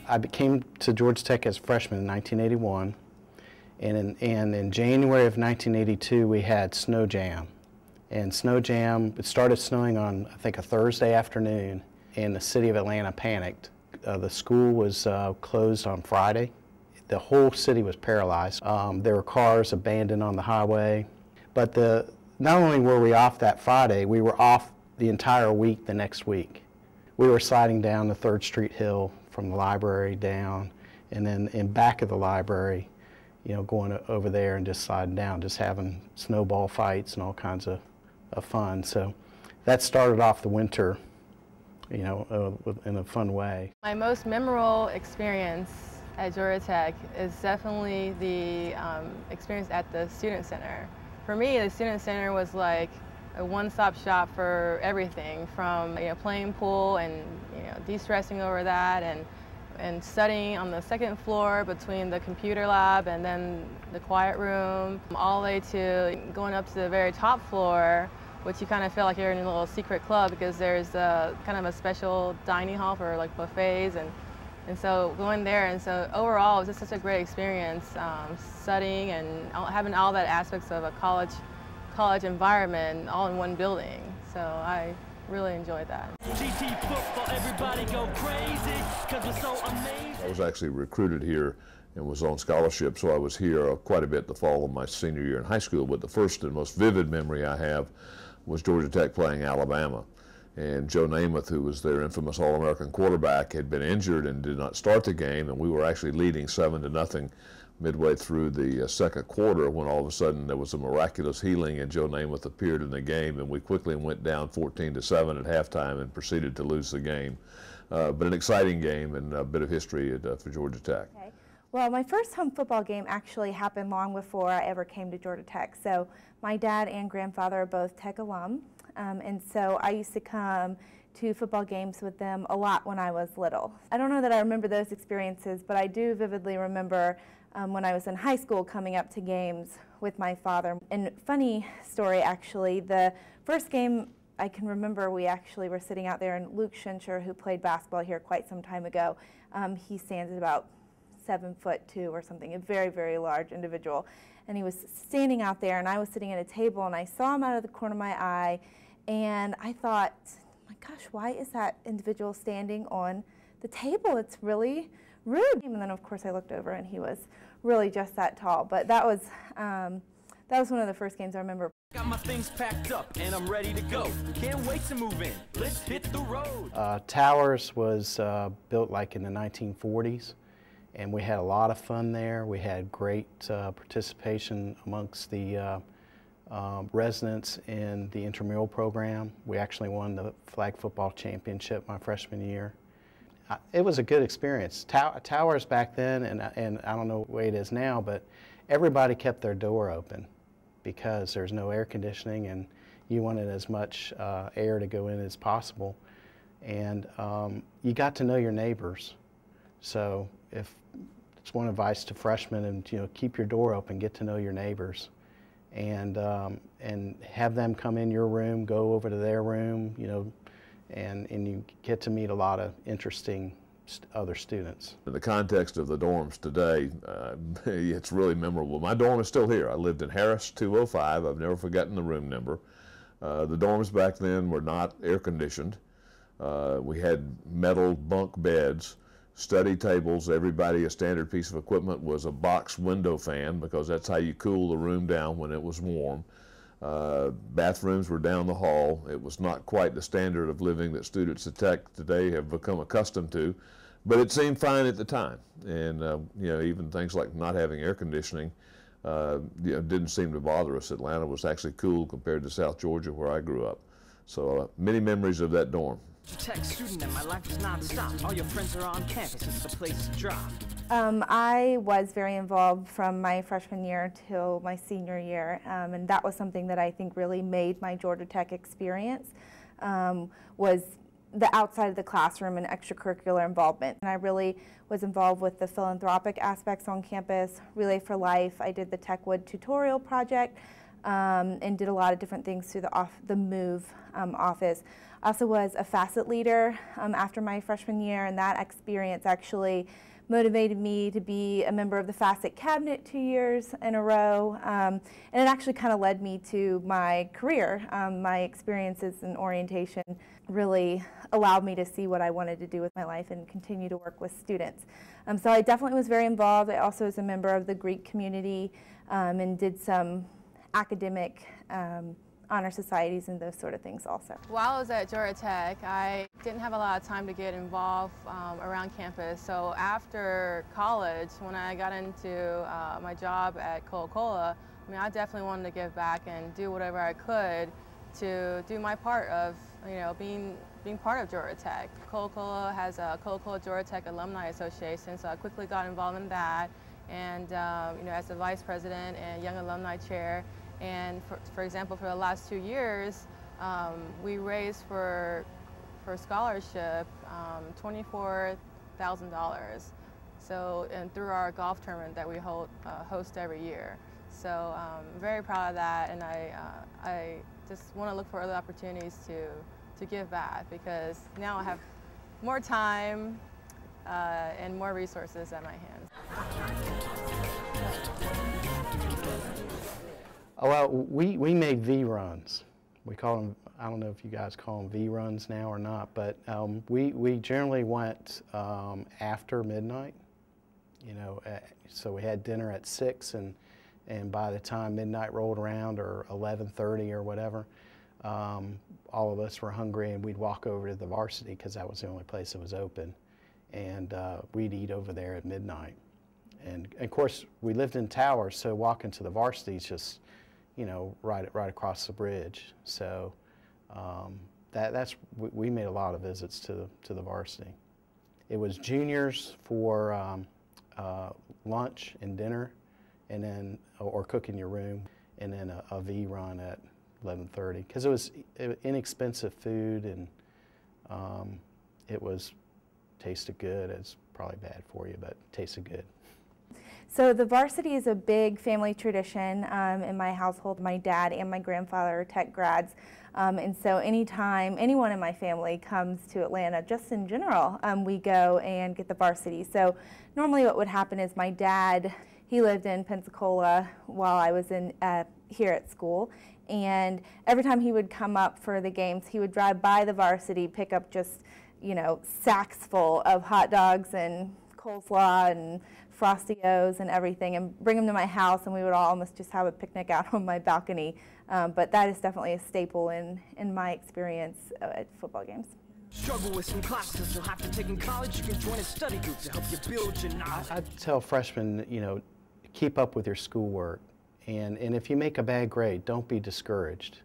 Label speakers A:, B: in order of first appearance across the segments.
A: I came to Georgia Tech as a freshman in 1981, and in January of 1982 we had Snow Jam. And Snow Jam, it started snowing on, I think, a Thursday afternoon, and the city of Atlanta panicked. The school was closed on Friday. The whole city was paralyzed. There were cars abandoned on the highway. But not only were we off that Friday, we were off the entire week the next week. We were sliding down the 3rd Street Hill from the library down, and then in back of the library, you know, going over there and just sliding down, just having snowball fights and all kinds of fun. So that started off the winter, you know, in a fun way.
B: My most memorable experience at Georgia Tech is definitely the experience at the Student Center. For me, the Student Center was like a one-stop shop for everything, from playing pool and de-stressing over that, and studying on the 2nd floor between the computer lab and then the quiet room, all the way to going up to the very top floor, which you kind of feel like you're in a little secret club because there's kind of a special dining hall for like buffets, and so going there, and so overall it was just such a great experience, studying and having all that aspects of a college environment all in one building. So I really enjoyed that. GT football, everybody go crazy, 'cause it's so amazing.
C: I was actually recruited here and was on scholarship, so I was here quite a bit the fall of my senior year in high school, but the first and most vivid memory I have was Georgia Tech playing Alabama. And Joe Namath, who was their infamous All-American quarterback, had been injured and did not start the game, and we were actually leading 7-0 midway through the 2nd quarter, when all of a sudden there was a miraculous healing and Joe Namath appeared in the game, and we quickly went down 14-7 at halftime and proceeded to lose the game. But an exciting game and a bit of history for Georgia Tech.
D: Okay. Well, my first home football game actually happened long before I ever came to Georgia Tech. So my dad and grandfather are both Tech alum, and so I used to come to football games with them a lot when I was little. I don't know that I remember those experiences, but I do vividly remember when I was in high school coming up to games with my father. And funny story, actually, the first game I can remember, we actually were sitting out there, and Luke Schincher, who played basketball here quite some time ago, he stands at about 7'2" or something, a very, very large individual. And he was standing out there, and I was sitting at a table, and I saw him out of the corner of my eye, and I thought, my gosh, why is that individual standing on the table? It's really rude. And then, of course, I looked over, and he was really just that tall. But that was one of the first games I remember.
E: Got my things packed up and I'm ready to go. Can't wait to move in. Let's hit the road.
A: Towers was built like in the 1940s, and we had a lot of fun there. We had great participation amongst the residents in the intramural program. We actually won the flag football championship my freshman year. It was a good experience. Towers back then, and I don't know what it is now, but everybody kept their door open because there's no air conditioning, and you wanted as much air to go in as possible. And you got to know your neighbors. So if it's one advice to freshmen, and keep your door open, get to know your neighbors, and have them come in your room, go over to their room, and you get to meet a lot of interesting other students.
C: In the context of the dorms today, it's really memorable. My dorm is still here. I lived in Harris 205. I've never forgotten the room number. The dorms back then were not air conditioned. We had metal bunk beds, study tables. Everybody, a standard piece of equipment was a box window fan, because that's how you cool the room down when it was warm. Bathrooms were down the hall. It was not quite the standard of living that students at Tech today have become accustomed to, but it seemed fine at the time. And even things like not having air conditioning didn't seem to bother us. Atlanta was actually cool compared to South Georgia, where I grew up. So many memories of that dorm.
E: Tech student and my life is non-stop. All your friends are on campus, it's the place to drop.
D: I was very involved from my freshman year till my senior year, and that was something that I think really made my Georgia Tech experience, was the outside of the classroom and extracurricular involvement. And I really was involved with the philanthropic aspects on campus, Relay for Life. I did the Techwood tutorial project. and did a lot of different things through the MOVE office. I also was a facet leader after my freshman year, and that experience actually motivated me to be a member of the facet cabinet 2 years in a row, and it actually kind of led me to my career. My experiences in orientation really allowed me to see what I wanted to do with my life and continue to work with students. So I definitely was very involved. I also was a member of the Greek community and did some academic honor societies and those sort of things also.
B: While I was at Georgia Tech, I didn't have a lot of time to get involved around campus. So after college, when I got into my job at Coca-Cola, I mean, I definitely wanted to give back and do whatever I could to do my part of, being part of Georgia Tech. Coca-Cola has a Coca-Cola Georgia Tech Alumni Association, so I quickly got involved in that. And as the vice president and young alumni chair. And for example, for the last 2 years, we raised for scholarship $24,000. So, and through our golf tournament that we host every year. So I'm very proud of that, and I just want to look for other opportunities to give back, because now I have more time and more resources at my hands.
A: Oh, well, we made V-runs. We call them, I don't know if you guys call them V-runs now or not, but we generally went after midnight, so we had dinner at 6, and by the time midnight rolled around, or 11:30 or whatever, all of us were hungry, and we'd walk over to the varsity because that was the only place that was open, and we'd eat over there at midnight. And of course, we lived in Towers, so walking to the varsity is just, right across the bridge. So we made a lot of visits to the varsity. It was juniors for lunch and dinner, and then or cook in your room, and then a V run at 11:30, because it was inexpensive food, and it tasted good. It's probably bad for you, but tasted good.
D: So the varsity is a big family tradition in my household. My dad and my grandfather are tech grads, and so anytime anyone in my family comes to Atlanta, just in general, we go and get the varsity. So normally what would happen is my dad, he lived in Pensacola while I was here at school, and every time he would come up for the games, he would drive by the varsity, pick up just, sacks full of hot dogs and coleslaw and Frosty-O's and everything, and bring them to my house, and we would all almost just have a picnic out on my balcony. But that is definitely a staple in my experience at football games.
E: Struggle with some classes you'll have to take in college. You can join a study group to help you build your knowledge.
A: I tell freshmen, keep up with your schoolwork, and if you make a bad grade, don't be discouraged.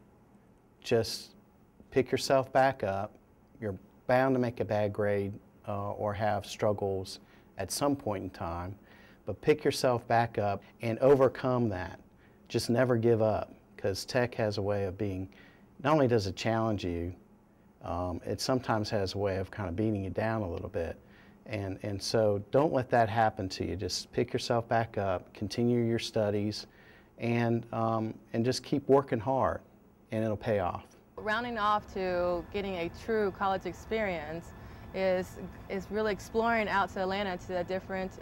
A: Just pick yourself back up. You're bound to make a bad grade or have struggles at some point in time, but pick yourself back up and overcome that. Just never give up, because tech has a way of being, not only does it challenge you, it sometimes has a way of kind of beating you down a little bit. And so don't let that happen to you. Just pick yourself back up, continue your studies, and just keep working hard, and it'll pay off.
B: Rounding off to getting a true college experience is really exploring out to Atlanta, to a different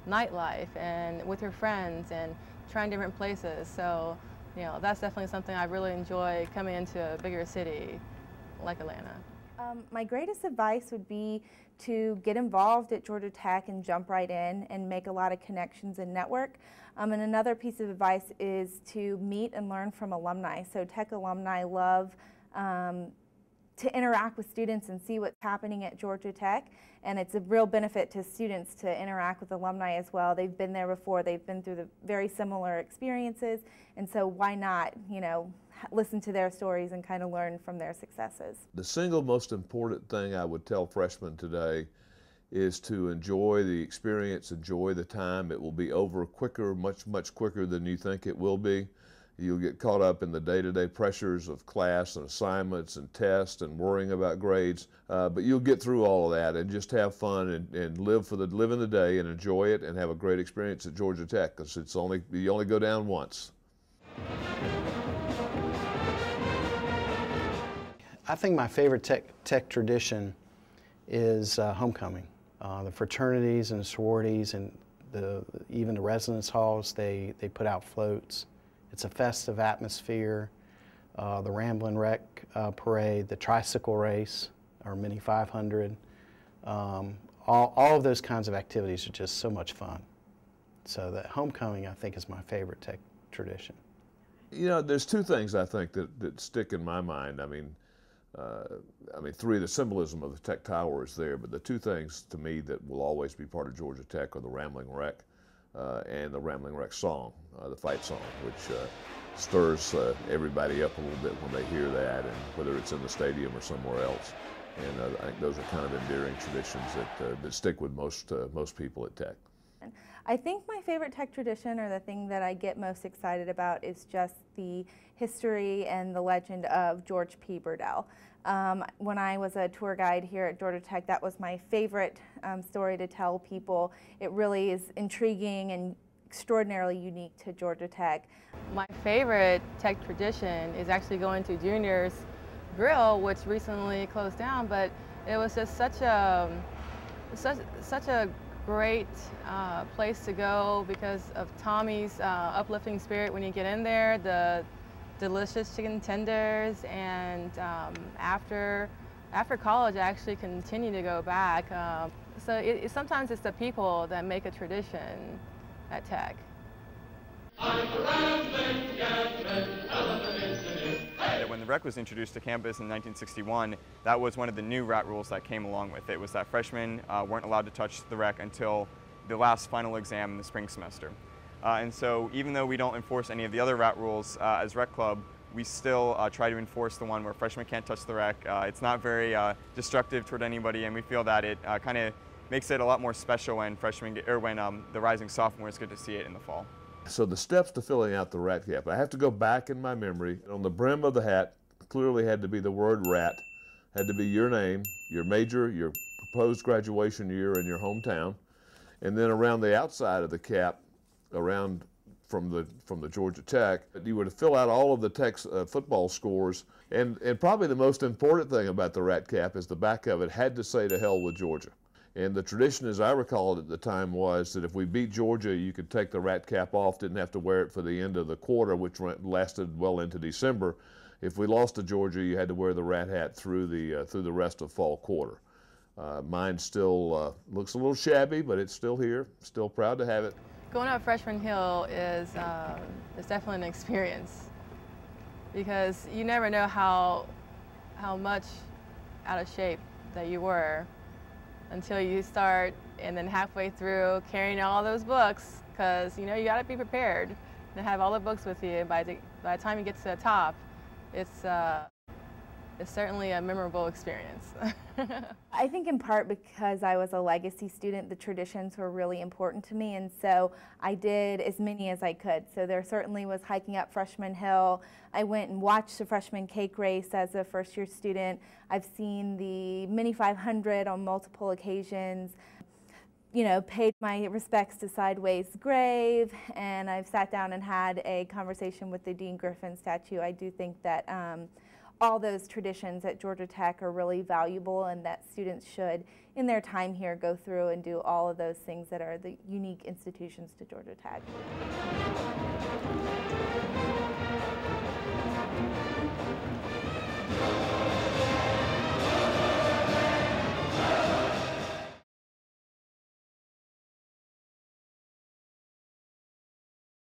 B: nightlife, and with your friends, and trying different places. So, that's definitely something I really enjoy, coming into a bigger city like Atlanta.
D: My greatest advice would be to get involved at Georgia Tech and jump right in and make a lot of connections and network. And another piece of advice is to meet and learn from alumni. So Tech alumni love to interact with students and see what's happening at Georgia Tech, and it's a real benefit to students to interact with alumni as well. They've been there before, they've been through the very similar experiences, and so why not, listen to their stories and kind of learn from their successes.
C: The single most important thing I would tell freshmen today is to enjoy the experience, enjoy the time. It will be over quicker, much quicker than you think it will be. You'll get caught up in the day-to-day pressures of class and assignments and tests and worrying about grades, but you'll get through all of that and just have fun and live in the day and enjoy it and have a great experience at Georgia Tech, because you only go down once.
A: I think my favorite tech tradition is homecoming. The fraternities and the sororities and even the residence halls, they put out floats. It's a festive atmosphere. The Ramblin' Wreck parade, the tricycle race, our Mini 500. All of those kinds of activities are just so much fun. So that homecoming, I think, is my favorite tech tradition.
C: You know, there's two things I think that stick in my mind. I mean, three, the symbolism of the Tech Tower is there, but the two things to me that will always be part of Georgia Tech are the Ramblin' Wreck and the Ramblin' Wreck song, the fight song, which stirs everybody up a little bit when they hear that, and whether it's in the stadium or somewhere else. And I think those are kind of endearing traditions that stick with most people at Tech.
D: I think my favorite tech tradition, or the thing that I get most excited about, is just the history and the legend of George P. Burdell. When I was a tour guide here at Georgia Tech, that was my favorite story to tell people. It really is intriguing and extraordinarily unique to Georgia Tech.
B: My favorite tech tradition is actually going to Junior's Grill, which recently closed down, but it was just such a great place to go because of Tommy's uplifting spirit when you get in there, the delicious chicken tenders, and after college I actually continue to go back. So sometimes it's the people that make a tradition at Tech.
F: When the rec was introduced to campus in 1961, that was one of the new rat rules that came along with it, was that freshmen weren't allowed to touch the rec until the last final exam in the spring semester. And so even though we don't enforce any of the other rat rules as rec club, we still try to enforce the one where freshmen can't touch the rec. It's not very destructive toward anybody, and we feel that it kind of makes it a lot more special when the rising sophomores get to see it in the fall.
C: So the steps to filling out the rat cap, I have to go back in my memory. On the brim of the hat clearly had to be the word rat, had to be your name, your major, your proposed graduation year, and your hometown. And then around the outside of the cap, around from the Georgia Tech, you were to fill out all of the Tech's football scores. And probably the most important thing about the rat cap is the back of it had to say "to hell with Georgia." And the tradition, as I recall it at the time, was that if we beat Georgia, you could take the rat cap off, didn't have to wear it for the end of the quarter, which lasted well into December. If we lost to Georgia, you had to wear the rat hat through the rest of fall quarter. Mine still looks a little shabby, but it's still here. Still proud to have it.
B: Going up Freshman Hill is definitely an experience because you never know how much out of shape that you were until you start, and then halfway through carrying all those books, because you know you got to be prepared to have all the books with you. By the time you get to the top, it's certainly a memorable experience.
D: I think in part because I was a legacy student, the traditions were really important to me, and so I did as many as I could. So there certainly was hiking up Freshman Hill. I went and watched the freshman cake race as a first-year student. I've seen the Mini 500 on multiple occasions. You know, paid my respects to Sideways' grave, and I've sat down and had a conversation with the Dean Griffin statue. I do think that all those traditions at Georgia Tech are really valuable, and that students should, in their time here, go through and do all of those things that are the unique institutions to Georgia Tech.